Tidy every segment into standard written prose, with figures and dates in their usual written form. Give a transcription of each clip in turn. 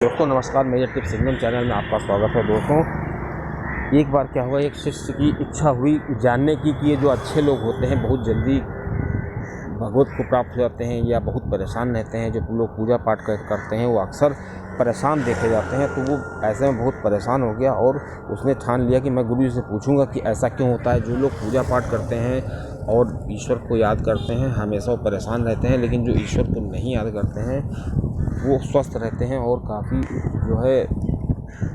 दोस्तों नमस्कार, major tips signal channel में आपका स्वागत है। दोस्तों एक बार क्या हुआ, एक शिष्य की इच्छा हुई जानने की कि ये जो अच्छे लोग होते हैं बहुत जल्दी भगवत को प्राप्त हो जाते हैं या बहुत परेशान रहते हैं। जो लोग पूजा पाठ करते हैं वो अक्सर परेशान देखे जाते हैं। तो वो ऐसे में बहुत परेशान हो गया और उसने ठान लिया कि मैं गुरु जी से पूछूंगा कि ऐसा क्यों होता है। जो लोग पूजा पाठ करते हैं और ईश्वर को याद करते हैं हमेशा वो परेशान रहते हैं, लेकिन जो ईश्वर को नहीं याद करते हैं वो स्वस्थ रहते हैं और काफ़ी जो है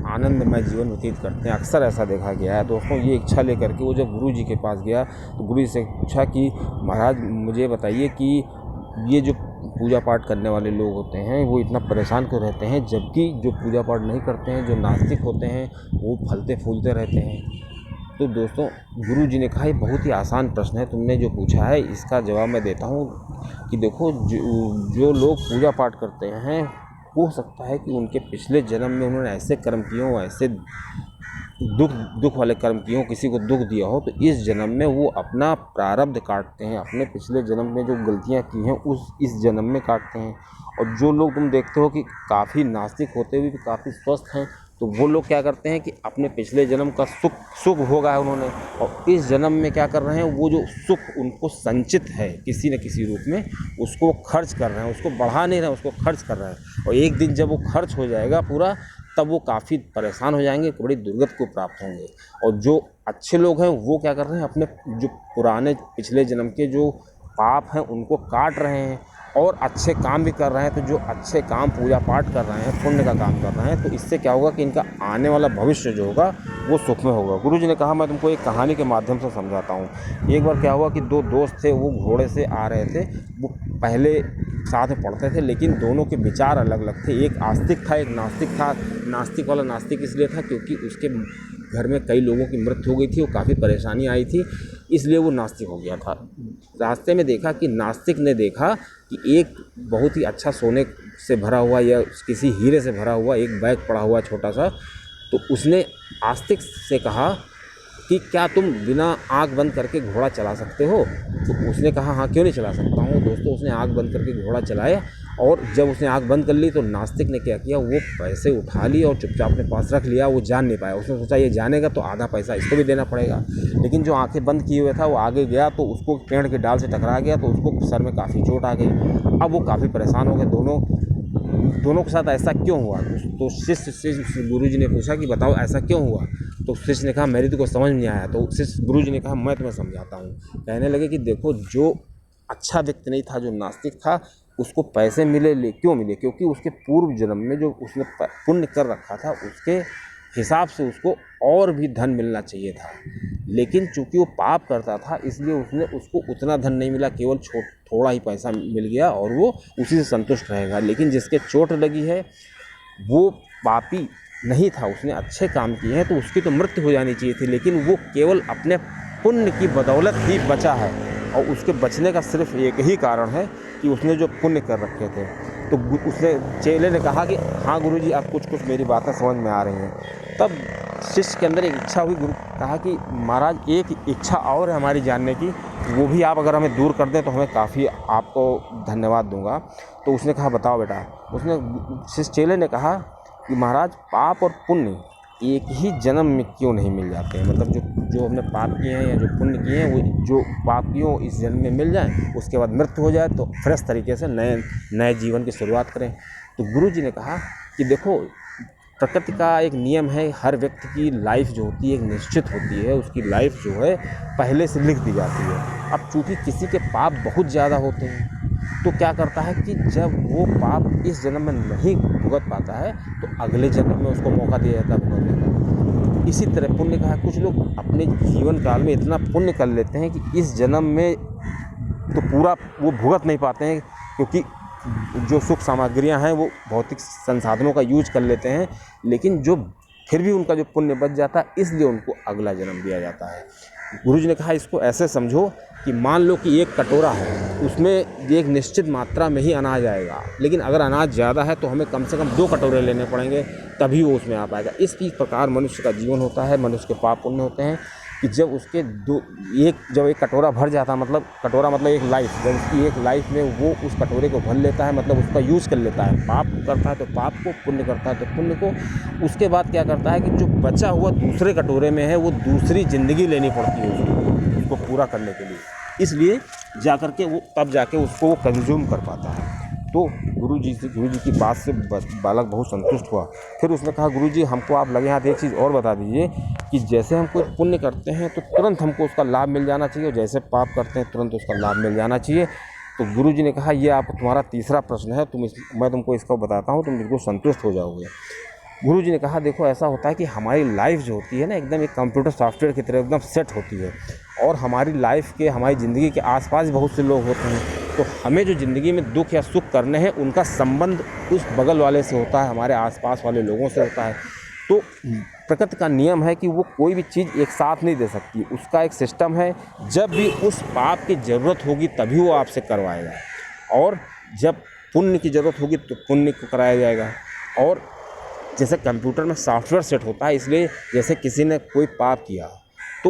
आनंदमय जीवन व्यतीत करते हैं। अक्सर ऐसा देखा गया है। दोस्तों ये इच्छा लेकर के वो जब गुरु जी के पास गया तो गुरु जी से पूछा कि महाराज मुझे बताइए कि ये जो पूजा पाठ करने वाले लोग होते हैं वो इतना परेशान क्यों रहते हैं, जबकि जो पूजा पाठ नहीं करते हैं, जो नास्तिक होते हैं, वो फलते फूलते रहते हैं। तो दोस्तों गुरु जी ने कहा ये बहुत ही आसान प्रश्न है, तुमने जो पूछा है इसका जवाब मैं देता हूँ कि देखो जो लोग पूजा पाठ करते हैं हो सकता है कि उनके पिछले जन्म में उन्होंने ऐसे कर्म किए हों, ऐसे दुख वाले कर्म किए हों, किसी को दुख दिया हो, तो इस जन्म में वो अपना प्रारब्ध काटते हैं, अपने पिछले जन्म में जो गलतियाँ की हैं इस जन्म में काटते हैं। और जो लोग तुम देखते हो कि काफ़ी नास्तिक होते हुए भी काफ़ी स्वस्थ हैं, तो वो लोग क्या करते हैं कि अपने पिछले जन्म का सुख भोगा है उन्होंने, और इस जन्म में क्या कर रहे हैं, वो जो सुख उनको संचित है किसी न किसी रूप में, उसको खर्च कर रहे हैं, उसको बढ़ा नहीं रहे हैं, उसको खर्च कर रहे हैं। और एक दिन जब वो खर्च हो जाएगा पूरा, तब वो काफ़ी परेशान हो जाएंगे, बड़ी दुर्गति को प्राप्त होंगे। और जो अच्छे लोग हैं वो क्या कर रहे हैं, अपने जो पुराने पिछले जन्म के जो पाप हैं उनको काट रहे हैं और अच्छे काम भी कर रहे हैं। तो जो अच्छे काम पूजा पाठ कर रहे हैं, पुण्य का काम कर रहे हैं, तो इससे क्या होगा कि इनका आने वाला भविष्य जो होगा वो सुखमय होगा। गुरु जी ने कहा मैं तुमको एक कहानी के माध्यम से समझाता हूँ। एक बार क्या हुआ कि दो दोस्त थे, वो घोड़े से आ रहे थे। वो पहले साथ में पढ़ते थे, लेकिन दोनों के विचार अलग अलग थे। एक आस्तिक था, एक नास्तिक था। नास्तिक वाला नास्तिक इसलिए था क्योंकि उसके घर में कई लोगों की मृत्यु हो गई थी, वो काफ़ी परेशानी आई थी, इसलिए वो नास्तिक हो गया था। रास्ते में देखा कि नास्तिक ने देखा कि एक बहुत ही अच्छा सोने से भरा हुआ या किसी हीरे से भरा हुआ एक बैग पड़ा हुआ छोटा सा। तो उसने आस्तिक से कहा कि क्या तुम बिना आँख बंद करके घोड़ा चला सकते हो? तो उसने कहा हाँ क्यों नहीं चला सकता हूँ। दोस्तों उसने आँख बंद करके घोड़ा चलाया, और जब उसने आँख बंद कर ली तो नास्तिक ने क्या किया, वो पैसे उठा लिए और चुपचाप अपने पास रख लिया। वो जान नहीं पाया। उसने सोचा ये जानेगा तो आधा पैसा इसको भी देना पड़ेगा। लेकिन जो आंखें बंद किए हुए था वो आगे गया तो उसको पेड़ के डाल से टकरा गया, तो उसको सर में काफ़ी चोट आ गई। अब वो काफ़ी परेशान हो गए। दोनों के साथ ऐसा क्यों हुआ? तो शिष्य से गुरु जी ने पूछा कि बताओ ऐसा क्यों हुआ? तो शिष्य ने कहा मेरी तो कुछ समझ नहीं आया। तो शिष्य गुरु जी ने कहा मैं तुम्हें समझाता हूँ। कहने लगे कि देखो जो अच्छा व्यक्ति नहीं था, जो नास्तिक था, उसको पैसे मिले क्यों मिले? क्योंकि उसके पूर्व जन्म में जो उसने पुण्य कर रखा था उसके हिसाब से उसको और भी धन मिलना चाहिए था। लेकिन चूंकि वो पाप करता था इसलिए उसको उतना धन नहीं मिला, केवल थोड़ा ही पैसा मिल गया और वो उसी से संतुष्ट रहेगा। लेकिन जिसके चोट लगी है वो पापी नहीं था, उसने अच्छे काम किए हैं, तो उसकी तो मृत्यु हो जानी चाहिए थी, लेकिन वो केवल अपने पुण्य की बदौलत ही बचा है। और उसके बचने का सिर्फ एक ही कारण है कि उसने जो पुण्य कर रखे थे। तो उसने चेले ने कहा कि हाँ गुरुजी आप कुछ मेरी बातें समझ में आ रही हैं। तब शिष्य के अंदर एक इच्छा हुई। गुरु कहा कि महाराज एक इच्छा और है हमारी जानने की, वो भी आप अगर हमें दूर कर दें तो हमें काफ़ी आपको धन्यवाद दूंगा। तो उसने कहा बताओ बेटा। उसने शिष्य चेले ने कहा कि महाराज पाप और पुण्य एक ही जन्म में क्यों नहीं मिल जाते हैं? मतलब जो हमने पाप किए हैं या जो पुण्य किए हैं वो जो पाप किए हो इस जन्म में मिल जाए, उसके बाद मृत्यु हो जाए तो फ्रेश तरीके से नए जीवन की शुरुआत करें। तो गुरु जी ने कहा कि देखो प्रकृति का एक नियम है, हर व्यक्ति की लाइफ जो होती है एक निश्चित होती है, उसकी लाइफ जो है पहले से लिख दी जाती है। अब चूँकि किसी के पाप बहुत ज़्यादा होते हैं तो क्या करता है कि जब वो पाप इस जन्म में नहीं भुगत पाता है तो अगले जन्म में उसको मौका दिया जाता है भुगतने का। इसी तरह पुण्य का है, कुछ लोग अपने जीवन काल में इतना पुण्य कर लेते हैं कि इस जन्म में तो पूरा वो भुगत नहीं पाते हैं, क्योंकि जो सुख सामग्रियां हैं वो भौतिक संसाधनों का यूज कर लेते हैं, लेकिन जो फिर भी उनका जो पुण्य बच जाता है इसलिए उनको अगला जन्म दिया जाता है। गुरुजी ने कहा इसको ऐसे समझो कि मान लो कि एक कटोरा है, उसमें एक निश्चित मात्रा में ही अनाज आएगा, लेकिन अगर अनाज ज़्यादा है तो हमें कम से कम 2 कटोरे लेने पड़ेंगे तभी वो उसमें आ पाएगा। इस प्रकार मनुष्य का जीवन होता है, मनुष्य के पाप पुण्य होते हैं कि जब उसके जब एक कटोरा भर जाता, मतलब कटोरा मतलब एक लाइफ, जब उसकी एक लाइफ में वो उस कटोरे को भर लेता है, मतलब उसका यूज़ कर लेता है, पाप करता है तो पाप को, पुण्य करता है तो पुण्य को, उसके बाद क्या करता है कि जो बचा हुआ दूसरे कटोरे में है वो दूसरी ज़िंदगी लेनी पड़ती है उसको पूरा करने के लिए, इसलिए जा कर के वो तब जाके उसको वो कंज्यूम कर पाता है। तो गुरु जी की बात से बालक बहुत संतुष्ट हुआ। फिर उसने कहा, गुरु जी हमको आप लगे हाथ एक चीज़ और बता दीजिए कि जैसे हम कोई पुण्य करते हैं तो तुरंत हमको उसका लाभ मिल जाना चाहिए, और जैसे पाप करते हैं तुरंत उसका लाभ मिल जाना चाहिए। तो गुरु जी ने कहा, ये आप तुम्हारा तीसरा प्रश्न है, मैं तुमको इसको बताता हूँ, तुम बिल्कुल संतुष्ट हो जाओगे। गुरु जी ने कहा, देखो ऐसा होता है कि हमारी लाइफ जो होती है ना, एकदम एक कंप्यूटर सॉफ्टवेयर की तरह एकदम सेट होती है, और हमारी लाइफ के, हमारी ज़िंदगी के आसपास बहुत से लोग होते हैं। तो हमें जो ज़िंदगी में दुख या सुख करने हैं उनका संबंध उस बगल वाले से होता है, हमारे आसपास वाले लोगों से होता है। तो प्रकृति का नियम है कि वो कोई भी चीज़ एक साथ नहीं दे सकती, उसका एक सिस्टम है, जब भी उस पाप की ज़रूरत होगी तभी वो आपसे करवाएगा, और जब पुण्य की ज़रूरत होगी तो पुण्य को कराया जाएगा। और जैसे कंप्यूटर में सॉफ्टवेयर सेट होता है, इसलिए जैसे किसी ने कोई पाप किया तो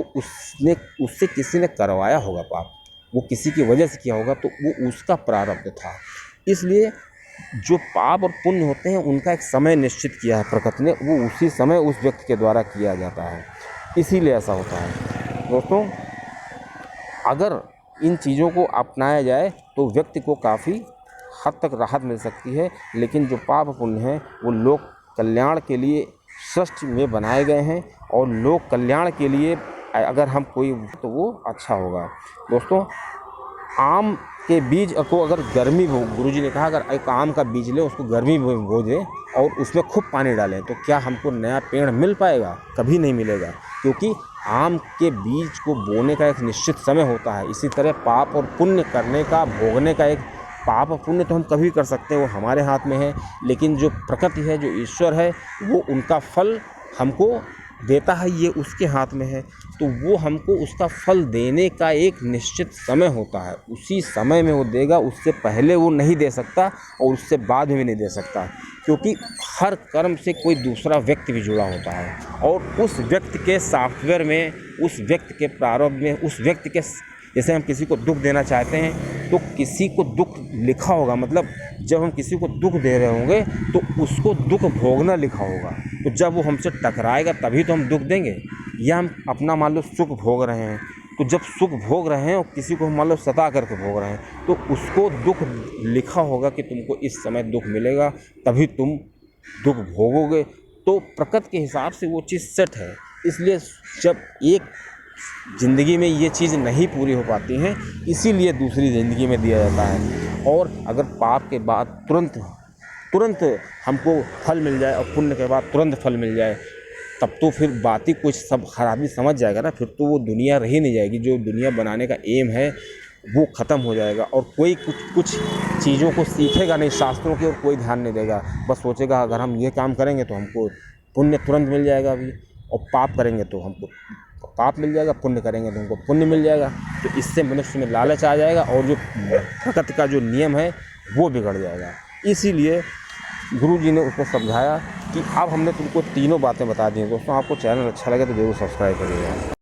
उससे किसी ने करवाया होगा पाप, वो किसी की वजह से किया होगा, तो वो उसका प्रारब्ध था। इसलिए जो पाप और पुण्य होते हैं उनका एक समय निश्चित किया है प्रकृति ने, वो उसी समय उस व्यक्ति के द्वारा किया जाता है, इसीलिए ऐसा होता है। दोस्तों, अगर इन चीज़ों को अपनाया जाए तो व्यक्ति को काफ़ी हद तक राहत मिल सकती है, लेकिन जो पाप पुण्य हैं वो लोक कल्याण के लिए सृष्टि में बनाए गए हैं, और लोक कल्याण के लिए अगर हम कोई तो वो अच्छा होगा। दोस्तों, आम के बीज को अगर गर्मी हो, गुरुजी ने कहा अगर एक आम का बीज लें, उसको गर्मी में बो दें और उसमें खूब पानी डालें, तो क्या हमको नया पेड़ मिल पाएगा? कभी नहीं मिलेगा, क्योंकि आम के बीज को बोने का एक निश्चित समय होता है। इसी तरह पाप और पुण्य करने का, भोगने का एक, पाप और पुण्य तो हम कभी कर सकते हैं, वो हमारे हाथ में है, लेकिन जो प्रकृति है, जो ईश्वर है, वो उनका फल हमको देता है, ये उसके हाथ में है। तो वो हमको उसका फल देने का एक निश्चित समय होता है, उसी समय में वो देगा, उससे पहले वो नहीं दे सकता और उससे बाद में भी नहीं दे सकता, क्योंकि हर कर्म से कोई दूसरा व्यक्ति भी जुड़ा होता है, और उस व्यक्ति के सॉफ्टवेयर में, उस व्यक्ति के प्रारब्ध में, उस व्यक्ति के, जैसे हम किसी को दुख देना चाहते हैं तो किसी को दुख लिखा होगा, मतलब जब हम किसी को दुख दे रहे होंगे तो उसको दुख भोगना लिखा होगा, तो जब वो हमसे टकराएगा तभी तो हम दुख देंगे। या हम अपना मान लो सुख भोग रहे हैं, तो जब सुख भोग रहे हैं और किसी को हम मान लो सता करके भोग रहे हैं, तो उसको दुख लिखा होगा कि तुमको इस समय दुख मिलेगा, तभी तुम दुख भोगोगे। तो प्रकृति के हिसाब से वो चीज़ सेट है। इसलिए जब एक ज़िंदगी में ये चीज़ नहीं पूरी हो पाती हैं, इसीलिए दूसरी ज़िंदगी में दिया जाता है। और अगर पाप के बाद तुरंत हमको फल मिल जाए और पुण्य के बाद तुरंत फल मिल जाए, तब तो फिर बात ही कुछ, सब हर आदमी समझ जाएगा ना, फिर तो वो दुनिया रही नहीं जाएगी। जो दुनिया बनाने का एम है वो ख़त्म हो जाएगा, और कोई कुछ चीज़ों को सीखेगा नहीं, शास्त्रों की ओर कोई ध्यान नहीं देगा, बस सोचेगा अगर हम ये काम करेंगे तो हमको पुण्य तुरंत मिल जाएगा अभी, और पाप करेंगे तो हमको पाप मिल जाएगा, पुण्य करेंगे तो हमको पुण्य मिल जाएगा। तो इससे मनुष्य में लालच आ जाएगा, और जो प्रकृति का जो नियम है वो बिगड़ जाएगा। इसीलिए गुरु जी ने उसको समझाया कि अब हमने तुमको तीनों बातें बता दी हैं। दोस्तों, आपको चैनल अच्छा लगे तो ज़रूर सब्सक्राइब करिएगा।